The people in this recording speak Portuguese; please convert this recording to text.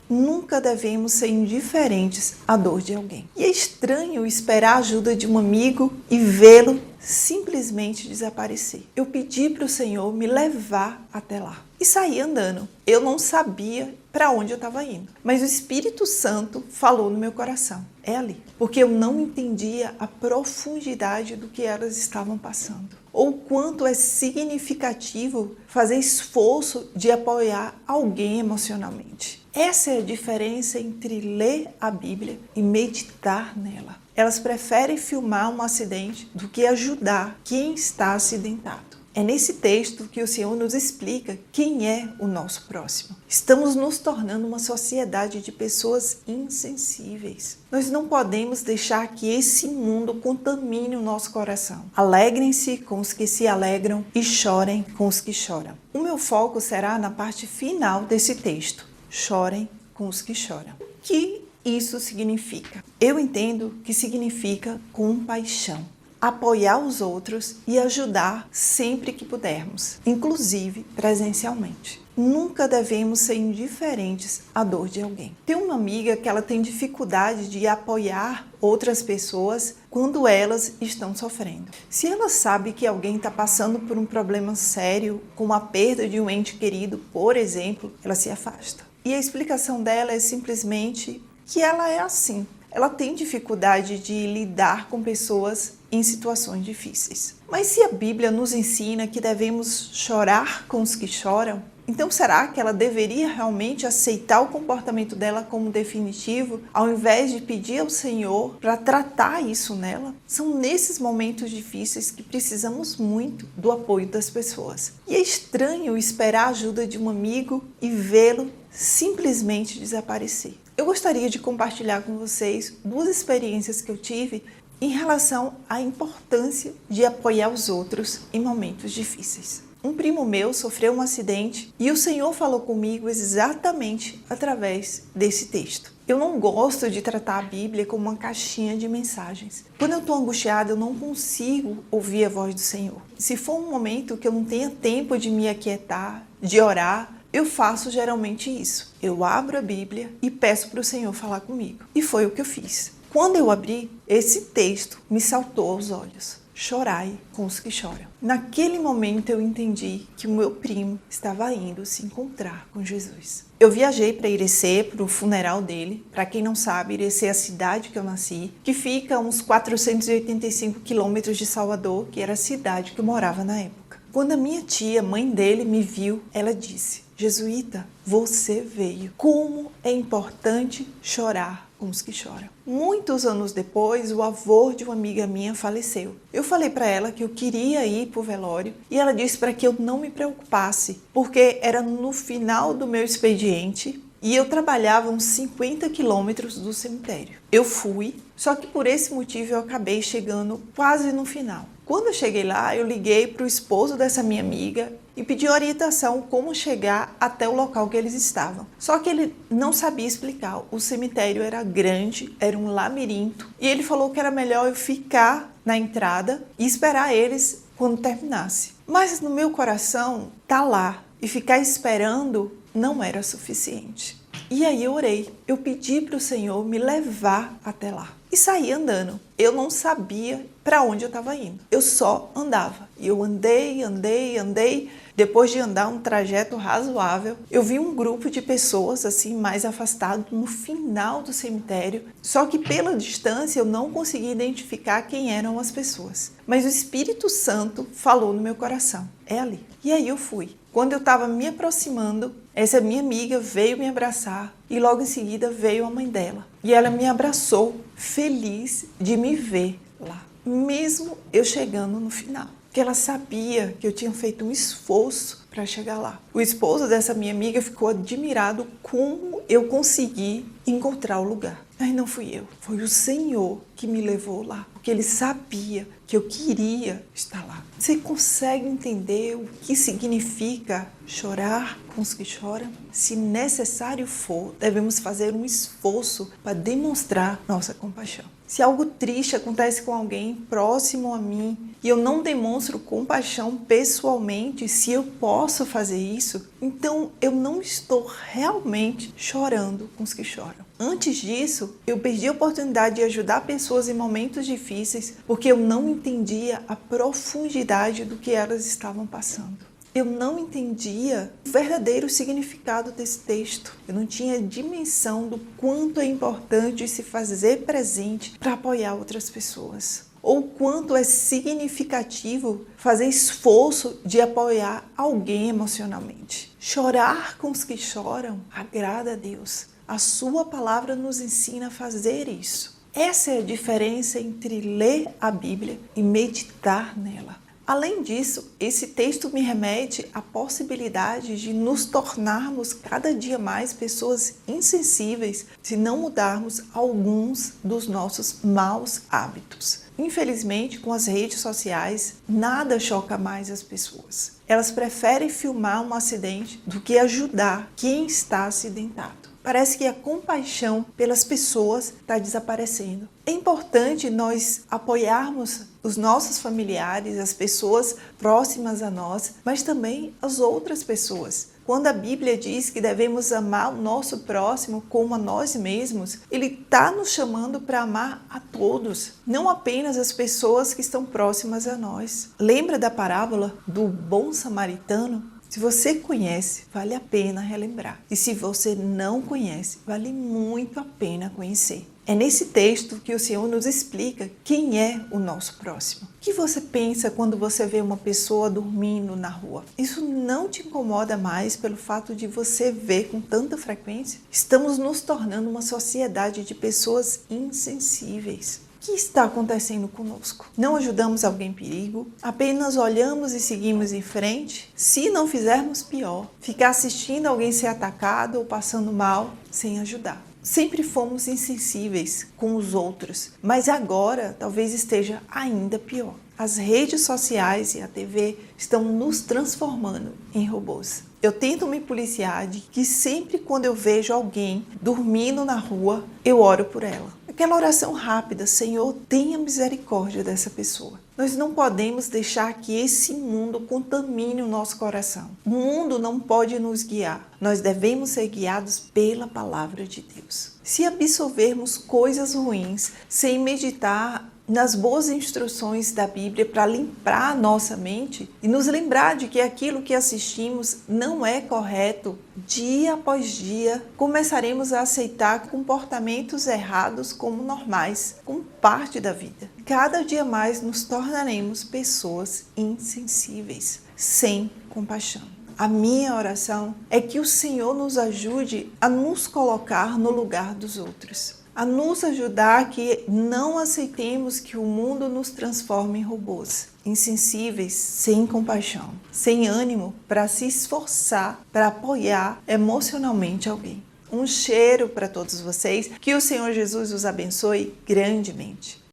Nunca devemos ser indiferentes à dor de alguém. E é estranho esperar a ajuda de um amigo e vê-lo simplesmente desaparecer. Eu pedi para o Senhor me levar até lá e saí andando. Eu não sabia para onde eu estava indo, mas o Espírito Santo falou no meu coração. É ali, porque eu não entendia a profundidade do que elas estavam passando, ou quanto é significativo fazer esforço de apoiar alguém emocionalmente. Essa é a diferença entre ler a Bíblia e meditar nela. Elas preferem filmar um acidente do que ajudar quem está acidentado. É nesse texto que o Senhor nos explica quem é o nosso próximo. Estamos nos tornando uma sociedade de pessoas insensíveis. Nós não podemos deixar que esse mundo contamine o nosso coração. Alegrem-se com os que se alegram e chorem com os que choram. O meu foco será na parte final desse texto. Chorem com os que choram. O que isso significa? Eu entendo que significa compaixão. Apoiar os outros e ajudar sempre que pudermos, inclusive presencialmente. Nunca devemos ser indiferentes à dor de alguém. Tem uma amiga que ela tem dificuldade de apoiar outras pessoas quando elas estão sofrendo. Se ela sabe que alguém está passando por um problema sério, como a perda de um ente querido, por exemplo, ela se afasta. E a explicação dela é simplesmente que ela é assim. Ela tem dificuldade de lidar com pessoas em situações difíceis. Mas se a Bíblia nos ensina que devemos chorar com os que choram, então será que ela deveria realmente aceitar o comportamento dela como definitivo, ao invés de pedir ao Senhor para tratar isso nela? São nesses momentos difíceis que precisamos muito do apoio das pessoas. E é estranho esperar a ajuda de um amigo e vê-lo simplesmente desaparecer. Eu gostaria de compartilhar com vocês duas experiências que eu tive em relação à importância de apoiar os outros em momentos difíceis. Um primo meu sofreu um acidente e o Senhor falou comigo exatamente através desse texto. Eu não gosto de tratar a Bíblia como uma caixinha de mensagens. Quando eu estou angustiada, eu não consigo ouvir a voz do Senhor. Se for um momento que eu não tenha tempo de me aquietar, de orar, eu faço geralmente isso. Eu abro a Bíblia e peço para o Senhor falar comigo. E foi o que eu fiz. Quando eu abri, esse texto me saltou aos olhos. Chorai com os que choram. Naquele momento eu entendi que o meu primo estava indo se encontrar com Jesus. Eu viajei para Irecê, para o funeral dele. Para quem não sabe, Irecê é a cidade que eu nasci, que fica a uns 485 quilômetros de Salvador, que era a cidade que eu morava na época. Quando a minha tia, mãe dele, me viu, ela disse: Jesuíta, você veio. Como é importante chorar com os que choram. Muitos anos depois, o avô de uma amiga minha faleceu. Eu falei para ela que eu queria ir para o velório e ela disse para que eu não me preocupasse, porque era no final do meu expediente e eu trabalhava uns 50 quilômetros do cemitério. Eu fui, só que por esse motivo eu acabei chegando quase no final. Quando eu cheguei lá, eu liguei para o esposo dessa minha amiga e pedi orientação como chegar até o local que eles estavam. Só que ele não sabia explicar. O cemitério era grande, era um labirinto. E ele falou que era melhor eu ficar na entrada e esperar eles quando terminasse. Mas no meu coração, tá lá. E ficar esperando não era suficiente. E aí eu orei. Eu pedi para o Senhor me levar até lá. E saí andando. Eu não sabia para onde eu estava indo. Eu só andava. E eu andei. Depois de andar um trajeto razoável, eu vi um grupo de pessoas assim mais afastado no final do cemitério. Só que pela distância eu não consegui identificar quem eram as pessoas. Mas o Espírito Santo falou no meu coração. É ali. E aí eu fui. Quando eu estava me aproximando, essa minha amiga veio me abraçar e logo em seguida veio a mãe dela. E ela me abraçou, feliz de me ver lá, mesmo eu chegando no final. Porque ela sabia que eu tinha feito um esforço para chegar lá. O esposo dessa minha amiga ficou admirado como eu consegui encontrar o lugar. Mas não fui eu, foi o Senhor que me levou lá, porque Ele sabia que eu queria estar lá. Você consegue entender o que significa chorar com os que choram? Se necessário for, devemos fazer um esforço para demonstrar nossa compaixão. Se algo triste acontece com alguém próximo a mim e eu não demonstro compaixão pessoalmente, se eu posso posso fazer isso, então eu não estou realmente chorando com os que choram. Antes disso, eu perdi a oportunidade de ajudar pessoas em momentos difíceis porque eu não entendia a profundidade do que elas estavam passando. Eu não entendia o verdadeiro significado desse texto. Eu não tinha dimensão do quanto é importante se fazer presente para apoiar outras pessoas. Ou quanto é significativo fazer esforço de apoiar alguém emocionalmente. Chorar com os que choram agrada a Deus. A sua palavra nos ensina a fazer isso. Essa é a diferença entre ler a Bíblia e meditar nela. Além disso, esse texto me remete à possibilidade de nos tornarmos cada dia mais pessoas insensíveis se não mudarmos alguns dos nossos maus hábitos. Infelizmente, com as redes sociais, nada choca mais as pessoas. Elas preferem filmar um acidente do que ajudar quem está acidentado. Parece que a compaixão pelas pessoas está desaparecendo. É importante nós apoiarmos os nossos familiares, as pessoas próximas a nós, mas também as outras pessoas. Quando a Bíblia diz que devemos amar o nosso próximo como a nós mesmos, Ele está nos chamando para amar a todos, não apenas as pessoas que estão próximas a nós. Lembra da parábola do bom samaritano? Se você conhece, vale a pena relembrar. E se você não conhece, vale muito a pena conhecer. É nesse texto que o Senhor nos explica quem é o nosso próximo. O que você pensa quando você vê uma pessoa dormindo na rua? Isso não te incomoda mais pelo fato de você ver com tanta frequência? Estamos nos tornando uma sociedade de pessoas insensíveis. O que está acontecendo conosco? Não ajudamos alguém em perigo? Apenas olhamos e seguimos em frente? Se não fizermos pior, ficar assistindo alguém ser atacado ou passando mal sem ajudar. Sempre fomos insensíveis com os outros, mas agora talvez esteja ainda pior. As redes sociais e a TV estão nos transformando em robôs. Eu tento me policiar de que sempre quando eu vejo alguém dormindo na rua, eu oro por ela. Aquela oração rápida, Senhor, tenha misericórdia dessa pessoa. Nós não podemos deixar que esse mundo contamine o nosso coração. O mundo não pode nos guiar. Nós devemos ser guiados pela palavra de Deus. Se absorvermos coisas ruins sem meditar nas boas instruções da Bíblia para limpar a nossa mente e nos lembrar de que aquilo que assistimos não é correto, dia após dia começaremos a aceitar comportamentos errados como normais, como parte da vida. Cada dia mais nos tornaremos pessoas insensíveis, sem compaixão. A minha oração é que o Senhor nos ajude a nos colocar no lugar dos outros, a nos ajudar a que não aceitemos que o mundo nos transforme em robôs, insensíveis, sem compaixão, sem ânimo para se esforçar, para apoiar emocionalmente alguém. Um cheiro para todos vocês, que o Senhor Jesus os abençoe grandemente.